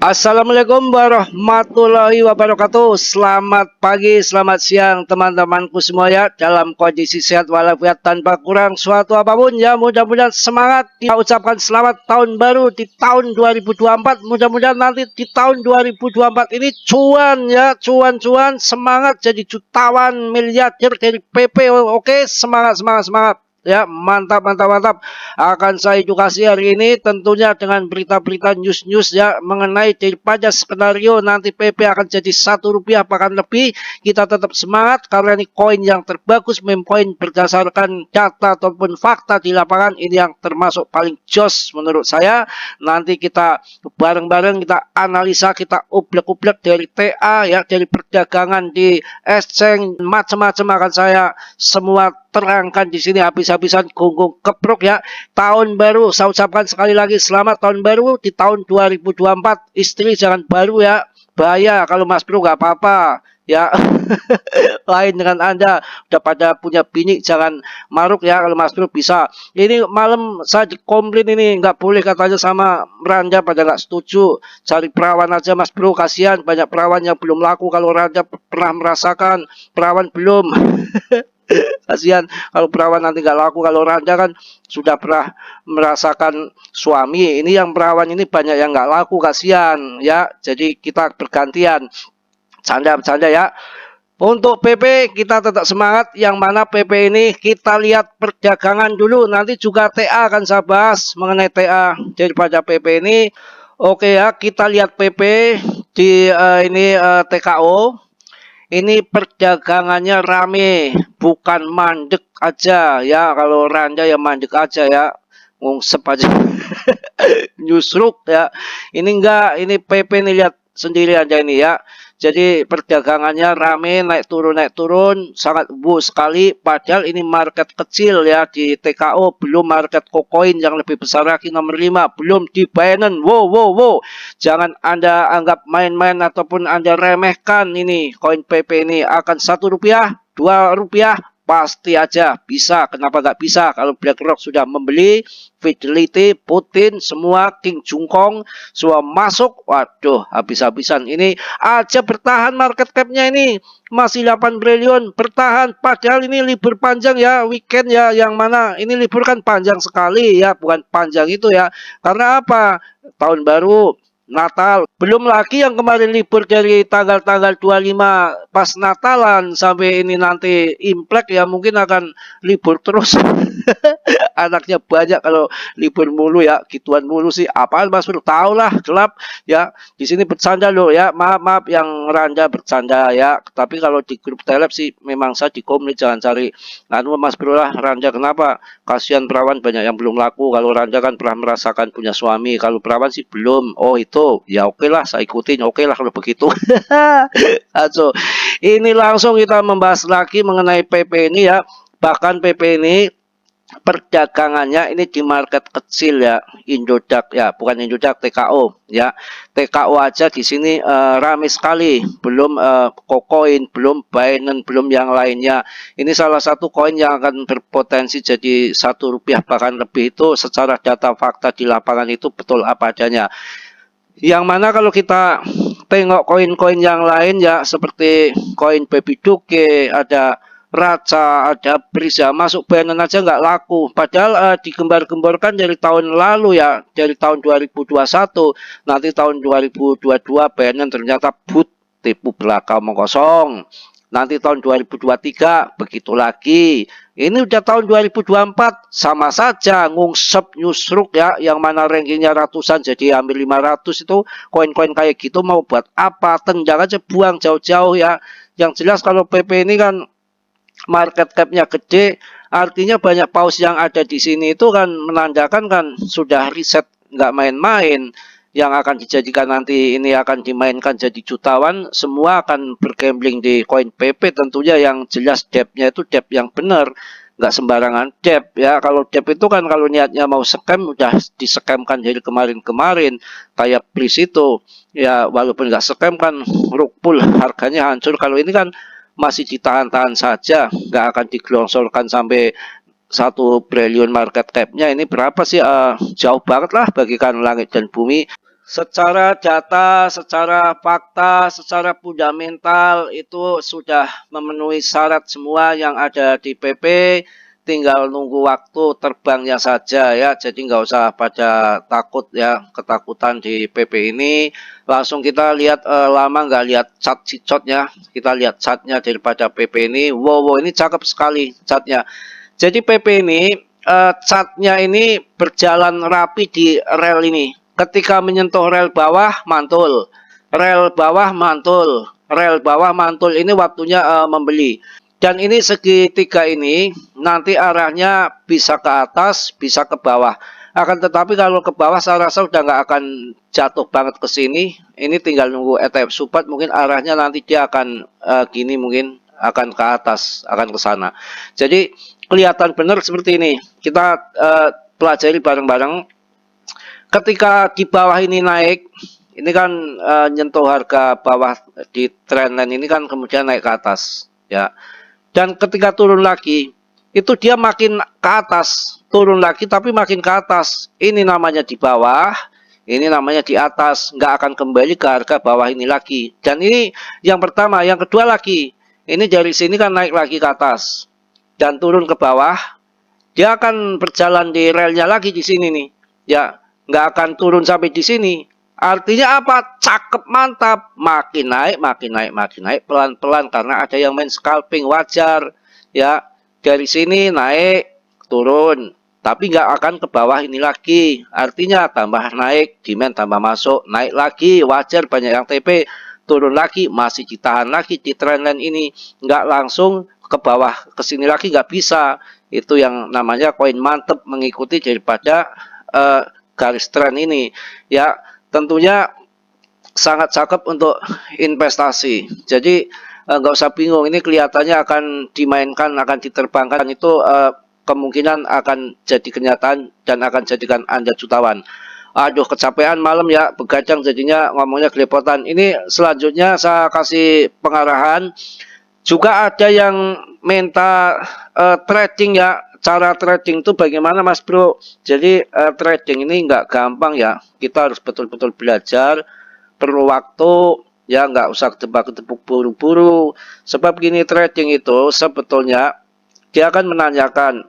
Assalamualaikum warahmatullahi wabarakatuh. Selamat pagi, selamat siang teman-temanku semua ya. Dalam kondisi sehat walafiat tanpa kurang suatu apapun ya. Mudah-mudahan semangat. Kita ucapkan selamat tahun baru di tahun 2024. Mudah-mudahan nanti di tahun 2024 ini cuan ya, cuan-cuan, semangat jadi jutawan miliarder dari PP. Oke, semangat, semangat, semangat. Ya, mantap, mantap, mantap. Akan saya edukasi hari ini tentunya dengan berita-berita news-news ya mengenai daripada skenario nanti PP akan jadi Rp1 bahkan lebih. Kita tetap semangat karena ini koin yang terbagus, meme coin berdasarkan data ataupun fakta di lapangan, ini yang termasuk paling jos menurut saya. Nanti kita bareng-bareng kita analisa, kita ublek-ublek dari TA ya, dari perdagangan di exchange macam-macam akan saya semua terangkan di sini habis-habisan, gunggung keprok ya. Tahun baru saya ucapkan sekali lagi selamat tahun baru di tahun 2024. Istri jangan baru ya, bahaya. Kalau Mas Bro nggak apa-apa ya. Lain dengan Anda udah pada punya bini, jangan maruk ya. Kalau Mas Bro bisa. Ini malam saya dikomplain ini nggak boleh katanya sama Randa, pada nggak setuju. Cari perawan aja Mas Bro, kasihan banyak perawan yang belum laku. Kalau Randa pernah merasakan, perawan belum. Kasihan kalau perawan nanti nggak laku. Kalau Randa kan sudah pernah merasakan suami. Ini yang perawan ini banyak yang nggak laku, kasihan ya. Jadi kita bergantian. Canda-canda ya. Untuk PP kita tetap semangat. Yang mana PP ini kita lihat perdagangan dulu. Nanti juga TA akan saya bahas mengenai TA daripada PP ini. Oke ya, kita lihat PP di TKO. Ini perdagangannya rame, bukan mandek aja ya. Kalau Randa ya mandek aja ya, ngungsep aja. Nyusruk ya. Ini enggak, ini PP nih, lihat sendiri aja ini ya. Jadi perdagangannya rame, naik turun, sangat sekali. Padahal ini market kecil ya di TKO, belum market KuCoin yang lebih besar lagi nomor 5, belum di Binance. Wow, wow, wow. Jangan Anda anggap main-main ataupun Anda remehkan ini koin PP ini. Akan Rp1, Rp2, pasti aja bisa. Kenapa nggak bisa? Kalau BlackRock sudah membeli, Fidelity, Putin, semua King Jungkong, semua masuk. Waduh, habis-habisan. Ini aja bertahan market capnya ini. Masih 8 triliun bertahan. Padahal ini libur panjang ya, weekend ya. Yang mana ini libur kan panjang sekali ya. Bukan panjang itu ya. Karena apa? Tahun baru, Natal. Belum lagi yang kemarin libur dari tanggal-tanggal 25 pas Natalan sampai ini nanti Imlek ya, mungkin akan libur terus. Anaknya banyak kalau libur mulu ya, gituan mulu sih. Apaan Mas Bro? Tahu lah, gelap ya. Di sini bercanda loh ya. Maaf, maaf yang Randa bercanda ya. Tapi kalau di grup Telep sih memang saya di komuni, jangan cari anu Mas Bro lah. Randa kenapa? Kasihan perawan banyak yang belum laku. Kalau Randa kan pernah merasakan punya suami. Kalau perawan sih belum. Oh itu ya, oke lah, saya ikutin. Oke lah kalau begitu. So, ini langsung kita membahas lagi mengenai PP ini ya. Bahkan PP ini perdagangannya ini di market kecil ya, Indodax ya, bukan Indodax, TKO ya. TKO aja di sini ramai sekali, belum KuCoin, belum Binance, belum yang lainnya. Ini salah satu koin yang akan berpotensi jadi Rp1 bahkan lebih. Itu secara data fakta di lapangan itu betul apa adanya. Yang mana kalau kita tengok koin-koin yang lain ya, seperti koin Baby Doge, ada Raca, ada Brisa, masuk Binance aja nggak laku. Padahal digembar-gemborkan dari tahun lalu ya, dari tahun 2021, nanti tahun 2022 Binance ternyata tipu belakang omong kosong. Nanti tahun 2023 begitu lagi. Ini udah tahun 2024, sama saja ngungsep nyusruk ya, yang mana rankingnya ratusan jadi hampir 500. Itu koin-koin kayak gitu mau buat apa? Tendang aja, buang jauh-jauh ya. Yang jelas kalau PP ini kan market capnya gede, artinya banyak paus yang ada di sini itu kan menandakan kan sudah riset nggak main-main. Yang akan dijadikan nanti ini akan dimainkan jadi jutawan, semua akan bergambling di koin PP tentunya, yang jelas depth-nya itu depth yang benar, nggak sembarangan depth ya. Kalau depth itu kan kalau niatnya mau scam udah discamkan dari kemarin-kemarin, kayak Bliss itu ya, walaupun nggak scam kan rug harganya hancur. Kalau ini kan masih ditahan-tahan saja, nggak akan digelongsorkan sampai 1 triliun market capnya. Ini berapa sih? Jauh banget lah bagikan langit dan bumi. Secara data, secara fakta, secara fundamental itu sudah memenuhi syarat semua yang ada di PP, tinggal nunggu waktu terbangnya saja ya. Jadi nggak usah pada takut ya, ketakutan di PP ini. Langsung kita lihat lama nggak lihat cat cicotnya, kita lihat catnya daripada PP ini. Wow, ini cakep sekali catnya. Jadi PP ini catnya ini berjalan rapi di rel ini. Ketika menyentuh rel bawah mantul, rel bawah mantul, rel bawah mantul. Ini waktunya membeli. Dan ini segitiga ini nanti arahnya bisa ke atas, bisa ke bawah. Akan tetapi kalau ke bawah saya rasa udah nggak akan jatuh banget ke sini. Ini tinggal nunggu ETF support, mungkin arahnya nanti dia akan gini, mungkin akan ke atas, akan ke sana. Jadi kelihatan benar seperti ini. Kita pelajari bareng-bareng. Ketika di bawah ini naik, ini kan nyentuh harga bawah di trendline ini kan kemudian naik ke atas, ya. Dan ketika turun lagi, itu dia makin ke atas, turun lagi tapi makin ke atas. Ini namanya di bawah, ini namanya di atas, nggak akan kembali ke harga bawah ini lagi. Dan ini yang pertama, yang kedua lagi, ini dari sini kan naik lagi ke atas dan turun ke bawah, dia akan berjalan di relnya lagi di sini nih, ya, nggak akan turun sampai di sini. Artinya apa? Cakep, mantap, makin naik, makin naik, makin naik, pelan-pelan karena ada yang main scalping, wajar, ya. Dari sini naik, turun, tapi nggak akan ke bawah ini lagi. Artinya tambah naik, demand tambah masuk, naik lagi, wajar banyak yang TP, turun lagi, masih ditahan lagi di trendline ini, nggak langsung ke bawah ke sini lagi, nggak bisa. Itu yang namanya koin mantep, mengikuti daripada garis tren ini, ya. Tentunya sangat cakep untuk investasi. Jadi nggak usah bingung, ini kelihatannya akan dimainkan, akan diterbangkan, itu kemungkinan akan jadi kenyataan dan akan jadikan Anda jutawan. Aduh, kecapean malam ya, begadang jadinya ngomongnya gelepotan. Ini selanjutnya saya kasih pengarahan. Juga ada yang minta trading ya. Cara trading itu bagaimana Mas Bro? Jadi trading ini nggak gampang ya. Kita harus betul-betul belajar, perlu waktu, ya nggak usah tebak-tebuk buru-buru. Sebab gini, trading itu sebetulnya dia akan menanyakan,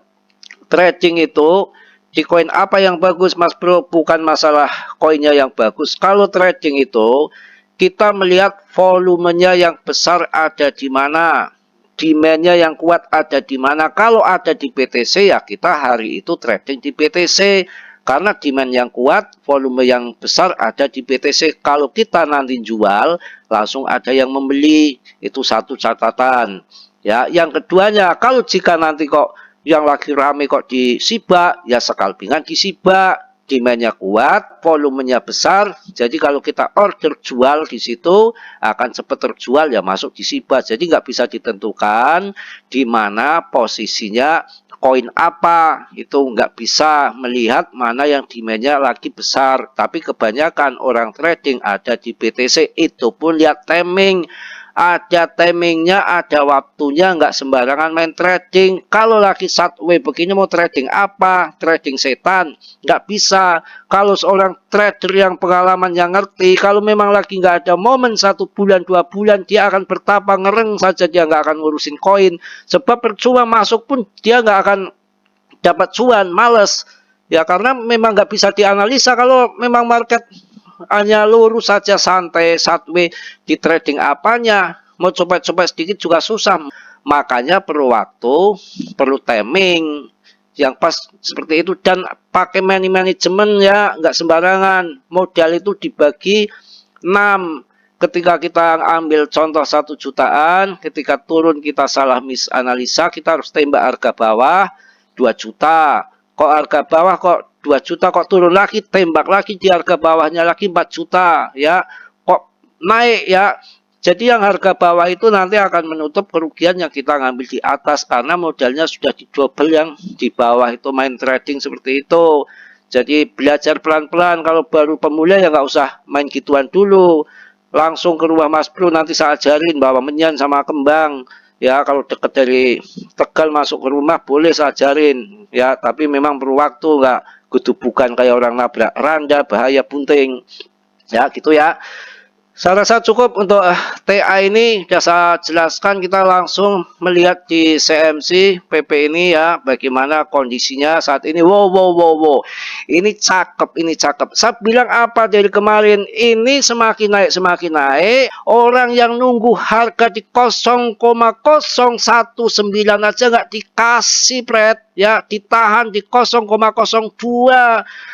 trading itu di koin apa yang bagus Mas Bro? Bukan masalah koinnya yang bagus. Kalau trading itu kita melihat volumenya yang besar ada di mana, demandnya yang kuat ada di mana. Kalau ada di BTC ya kita hari itu trading di BTC, karena demand yang kuat, volume yang besar ada di BTC. Kalau kita nanti jual, langsung ada yang membeli. Itu satu catatan. Ya, yang keduanya, kalau jika nanti kok yang lagi rame kok di SIBA, ya scalpingan di SIBA. Demandnya kuat, volumenya besar. Jadi kalau kita order jual di situ akan cepat terjual, ya masuk di SIBA. Jadi nggak bisa ditentukan di mana posisinya koin apa, itu nggak bisa melihat mana yang demandnya lagi besar. Tapi kebanyakan orang trading ada di BTC, itu pun lihat timing. Ada timingnya, ada waktunya, nggak sembarangan main trading. Kalau lagi sideways begini mau trading apa? Trading setan, nggak bisa. Kalau seorang trader yang pengalaman, yang ngerti, kalau memang lagi nggak ada momen 1 bulan 2 bulan, dia akan bertapa ngereng saja, dia nggak akan ngurusin koin. Sebab percuma masuk pun dia nggak akan dapat cuan, males. Ya karena memang nggak bisa dianalisa. Kalau memang market hanya lurus saja, santai, sideways, di trading apanya, mau coba-coba sedikit juga susah. Makanya perlu waktu, perlu timing yang pas seperti itu, dan pakai money management ya, nggak sembarangan. Modal itu dibagi 6. Ketika kita ambil contoh 1 jutaan, ketika turun kita salah misanalisa, kita harus tembak harga bawah 2 juta. Kok harga bawah kok 2 juta, kok turun lagi, tembak lagi di harga bawahnya lagi 4 juta, ya. Kok naik ya. Jadi yang harga bawah itu nanti akan menutup kerugian yang kita ngambil di atas, karena modalnya sudah didouble yang di bawah itu main trading seperti itu. Jadi belajar pelan-pelan, kalau baru pemula ya nggak usah main gituan dulu. Langsung ke rumah Mas Bro, nanti saya ajarin bawa menyan sama kembang. Ya, kalau dekat dari Tegal masuk ke rumah boleh saya ajarin. Ya, tapi memang perlu waktu, nggak bukan kayak orang nabrak randa, bahaya bunting. Ya, gitu ya. Saya rasa cukup untuk TA ini sudah saya jelaskan. Kita langsung melihat di CMC PP ini ya, bagaimana kondisinya saat ini. Wow, wow, wow, wow. Ini cakep, ini cakep. Saya bilang apa dari kemarin? Ini semakin naik. Orang yang nunggu harga di 0,019 aja nggak dikasih, Pret. Ya, ditahan di 0,02.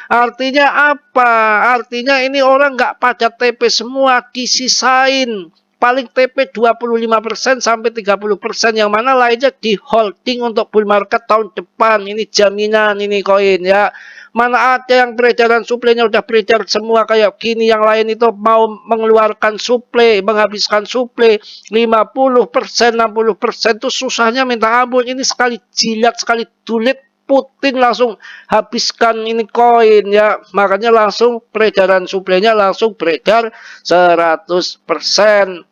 Artinya apa? Artinya ini orang nggak pada TP semua, disisain. Paling TP 25% sampai 30%, yang mana lainnya di holding untuk bull market tahun depan. Ini jaminan ini koin ya. Mana ada yang peredaran suplainya udah beredar semua kayak gini, yang lain itu mau mengeluarkan suplai, menghabiskan suplai 50%, 60% itu susahnya minta ampun. Ini sekali jilat, sekali dulit Putin langsung habiskan ini koin ya, makanya langsung peredaran suplainya langsung beredar 100%.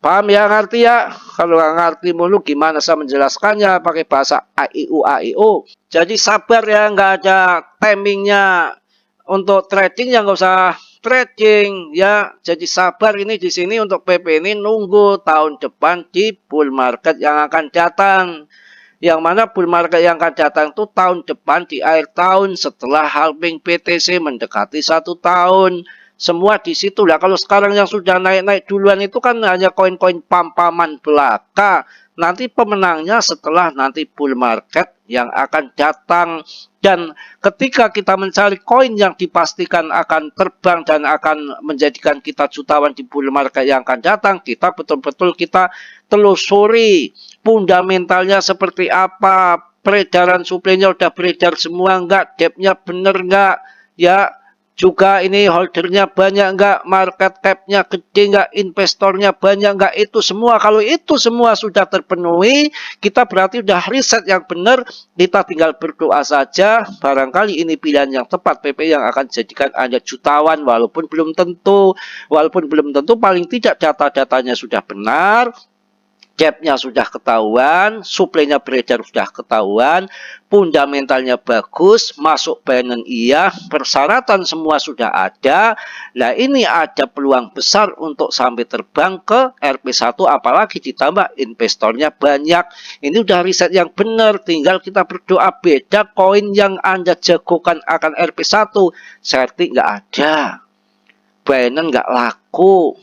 Paham ya, ngerti ya? Kalau nggak ngerti mulu gimana saya menjelaskannya pakai bahasa AIU AIO. Jadi sabar ya, nggak ada timingnya untuk trading yang nggak usah trading ya. Jadi sabar ini di sini untuk PP ini nunggu tahun depan di bull market yang akan datang. Yang mana bull market yang akan datang itu tahun depan di akhir tahun setelah halving BTC mendekati 1 tahun. Semua di situ lah. Kalau sekarang yang sudah naik-naik duluan itu kan hanya koin-koin pampaman belaka. Nanti pemenangnya setelah nanti bull market yang akan datang. Dan ketika kita mencari koin yang dipastikan akan terbang dan akan menjadikan kita jutawan di bull market yang akan datang, kita betul-betul kita telusuri fundamentalnya seperti apa, peredaran suplainya udah beredar semua enggak, depth-nya bener enggak, ya juga ini holdernya banyak enggak, market cap-nya gede enggak, investornya banyak enggak, itu semua. Kalau itu semua sudah terpenuhi, kita berarti udah riset yang benar, kita tinggal berdoa saja, barangkali ini pilihan yang tepat PP yang akan jadikan Anda jutawan, walaupun belum tentu, paling tidak data-datanya sudah benar, gapnya sudah ketahuan, suplainya beredar sudah ketahuan, fundamentalnya bagus, masuk Binance iya, persyaratan semua sudah ada. Nah ini ada peluang besar untuk sampai terbang ke RP1, apalagi ditambah investornya banyak. Ini udah riset yang benar, tinggal kita berdoa. Beda koin yang Anda jagokan akan RP1, certik nggak ada, Binance nggak laku,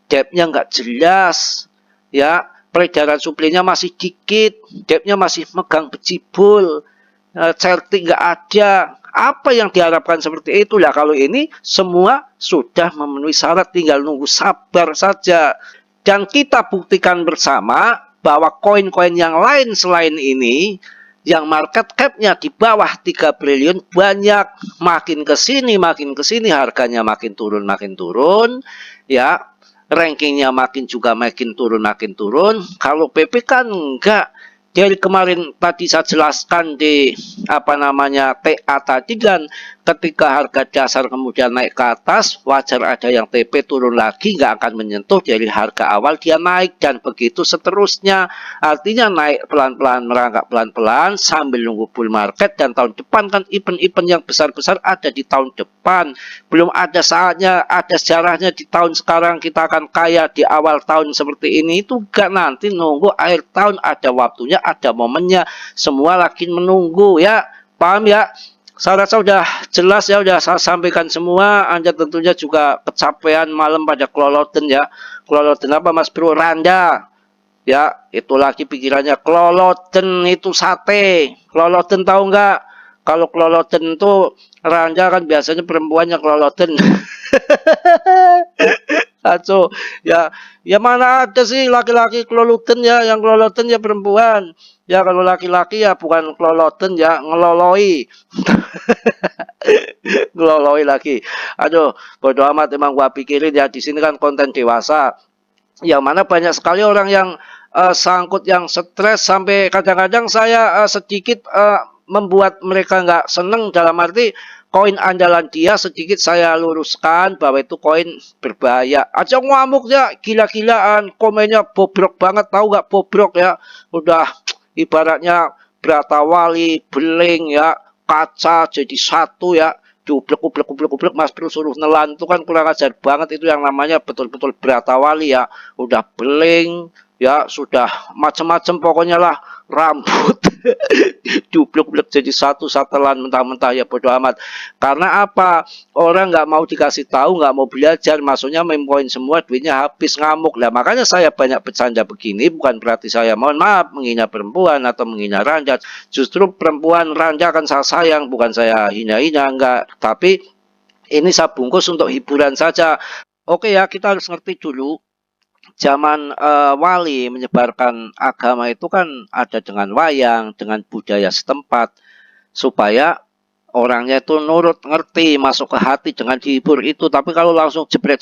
depth-nya nggak jelas, ya. Peredaran suplainya masih dikit, depth-nya masih megang bejibul, certik nggak ada. Apa yang diharapkan seperti itulah. Kalau ini semua sudah memenuhi syarat, tinggal nunggu, sabar saja. Dan kita buktikan bersama bahwa koin-koin yang lain selain ini, yang market cap-nya di bawah 3 triliun banyak, makin ke sini harganya makin turun, ya. Rankingnya makin turun. Kalau PP kan enggak. Dari kemarin tadi saya jelaskan di TA tadi kan, ketika harga dasar kemudian naik ke atas, wajar ada yang TP turun lagi, nggak akan menyentuh dari harga awal dia naik, dan begitu seterusnya. Artinya naik pelan-pelan, merangkak pelan-pelan sambil nunggu bull market, dan tahun depan kan event-event yang besar-besar ada di tahun depan. Belum ada saatnya, ada sejarahnya di tahun sekarang kita akan kaya di awal tahun seperti ini. Itu gak, nanti nunggu akhir tahun, ada waktunya, ada momennya. Semua lagi menunggu ya. Paham ya? Saya rasa sudah jelas ya, sudah saya sampaikan semua. Anda tentunya juga kecapean malam pada keloloten ya. Keloloten apa Mas Bro? Randa. Ya, itu lagi pikirannya. Keloloten itu sate. Keloloten tahu nggak? Kalau keloloten itu randa kan biasanya perempuannya keloloten. Aco, ya, ya mana ada sih laki-laki keloloten ya, yang keloloten ya perempuan. Ya kalau laki-laki ya bukan keloloten ya, ngeloloi. Ngeloloi lagi. Aduh, bodo amat, emang gua pikirin ya, di sini kan konten dewasa. Yang mana banyak sekali orang yang sangkut, yang stres, sampai kadang-kadang saya sedikit membuat mereka nggak seneng, dalam arti koin andalan dia sedikit saya luruskan bahwa itu koin berbahaya. Aja ngamuk ya, gila-gilaan, komennya bobrok banget, tahu nggak bobrok ya, udah ibaratnya Brata Wali, beling ya, kaca jadi satu ya, Duplek Mas Bro suruh nelan itu kan kurang ajar banget, itu yang namanya betul-betul beratawali ya. Udah beling ya, sudah macam-macam pokoknya lah, rambut duplek jadi satu satelan mentah-mentah ya, bodo amat. Karena apa? Orang nggak mau dikasih tahu, nggak mau belajar, maksudnya meme coin semua, duitnya habis, ngamuk lah. Makanya saya banyak bercanda begini, bukan berarti saya mohon maaf menghina perempuan atau menghina ranjat. Justru perempuan ranja kan saya sayang, bukan saya hina-hina, enggak. Tapi ini saya bungkus untuk hiburan saja. Oke ya, kita harus ngerti dulu zaman wali menyebarkan agama itu kan ada dengan wayang, dengan budaya setempat, supaya orangnya itu nurut, ngerti, masuk ke hati dengan dihibur itu. Tapi kalau langsung jebret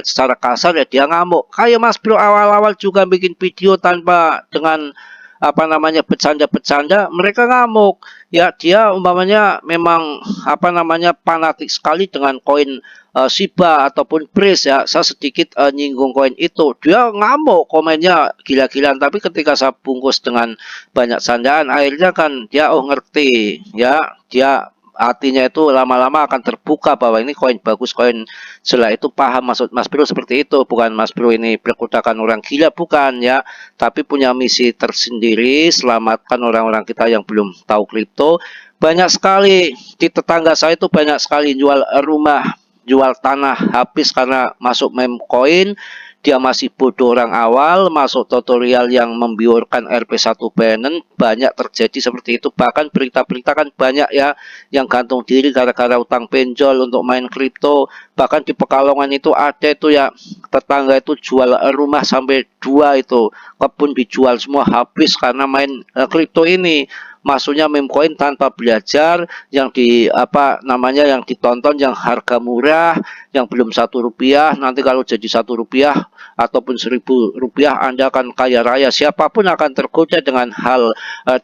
secara kasar ya dia ngamuk. Kayak Mas Bro awal-awal juga bikin video tanpa dengan apa namanya bercanda-bercanda, mereka ngamuk. Ya dia umpamanya memang apa namanya fanatik sekali dengan koin Shiba ataupun Brace ya. Saya sedikit nyinggung koin itu, dia ngamuk, komennya gila-gilaan. Tapi ketika saya bungkus dengan banyak candaan, akhirnya kan dia oh ngerti ya, dia hatinya itu lama-lama akan terbuka bahwa ini koin bagus, koin. Setelah itu paham maksud Mas Bro seperti itu. Bukan Mas Bro ini berkutakan orang gila, bukan ya, tapi punya misi tersendiri, selamatkan orang-orang kita yang belum tahu kripto. Banyak sekali di tetangga saya itu, banyak sekali jual rumah, jual tanah habis karena masuk meme coin. Dia masih bodoh orang awal, masuk tutorial yang membiorkan RP1 Binance, banyak terjadi seperti itu. Bahkan berita-berita kan banyak ya yang gantung diri gara-gara utang pinjol untuk main kripto. Bahkan di Pekalongan itu ada itu ya, tetangga itu jual rumah sampai 2 itu, kebun dijual semua habis karena main kripto ini. Maksudnya meme coin tanpa belajar, yang di apa namanya yang ditonton yang harga murah, yang belum Rp1, nanti kalau jadi Rp1 ataupun Rp1.000 Anda akan kaya raya. Siapapun akan tergoda dengan hal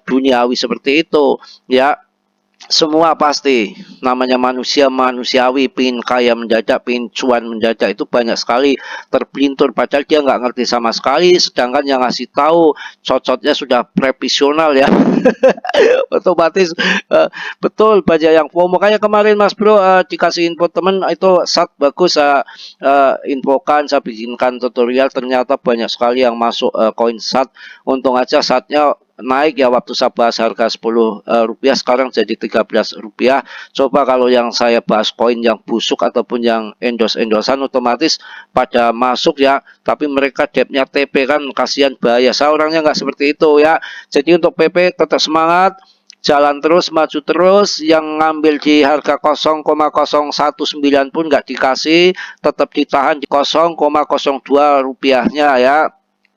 duniawi seperti itu ya. Semua pasti namanya manusia manusiawi, pingin kaya mendadak, pingin cuan mendadak, itu banyak sekali terpelintur padahal dia nggak ngerti sama sekali, sedangkan yang ngasih tahu cocotnya sudah profesional ya. Otomatis betul banyak yang FOMO. Kayak kemarin Mas Bro dikasih info temen itu SAT bagus, infokan, saya bikinkan tutorial, ternyata banyak sekali yang masuk koin SAT. Untung aja SAT-nya naik ya, waktu saya bahas harga Rp10 sekarang jadi Rp13. Coba kalau yang saya bahas koin yang busuk ataupun yang endos-endosan otomatis pada masuk ya, tapi mereka debtnya TP kan, kasihan, bahaya. Saya orangnya nggak seperti itu ya. Jadi untuk PP tetap semangat, jalan terus, maju terus. Yang ngambil di harga 0,019 pun nggak dikasih, tetap ditahan di Rp0,02 ya.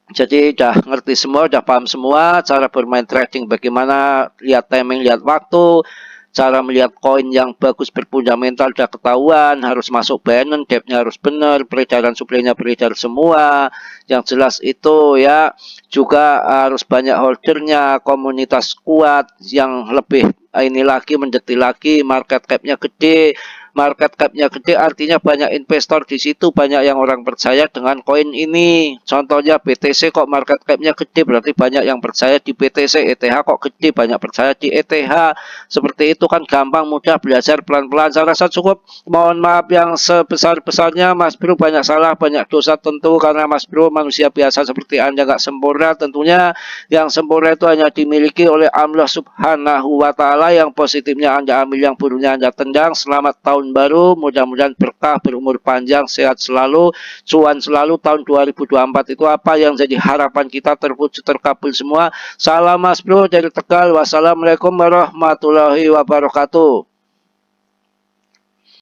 Jadi udah ngerti semua, udah paham semua cara bermain trading, bagaimana lihat timing, lihat waktu, cara melihat koin yang bagus berfundamental udah ketahuan, harus masuk Binance, depth-nya harus benar, peredaran supply-nya beredar semua. Yang jelas itu ya, juga harus banyak holdernya, komunitas kuat yang lebih ini lagi, mendetil lagi, market cap-nya gede. Market cap-nya gede artinya banyak investor di situ, banyak yang orang percaya dengan koin ini. Contohnya BTC kok market cap-nya gede, berarti banyak yang percaya di BTC. ETH kok gede, banyak percaya di ETH. Seperti itu kan, gampang, mudah, belajar pelan-pelan. Saya rasa cukup. Mohon maaf yang sebesar-besarnya, Mas Bro banyak salah, banyak dosa tentu, karena Mas Bro manusia biasa seperti Anda, nggak sempurna. Tentunya yang sempurna itu hanya dimiliki oleh Allah Subhanahu wa Ta'ala. Yang positifnya Anda ambil, yang buruknya Anda tendang. Selamat tahun baru, mudah-mudahan berkah, berumur panjang, sehat selalu, cuan selalu. Tahun 2024 itu apa yang jadi harapan kita terwujud, terkabul semua. Salam Mas Bro dari Tegal. Wassalamualaikum warahmatullahi wabarakatuh.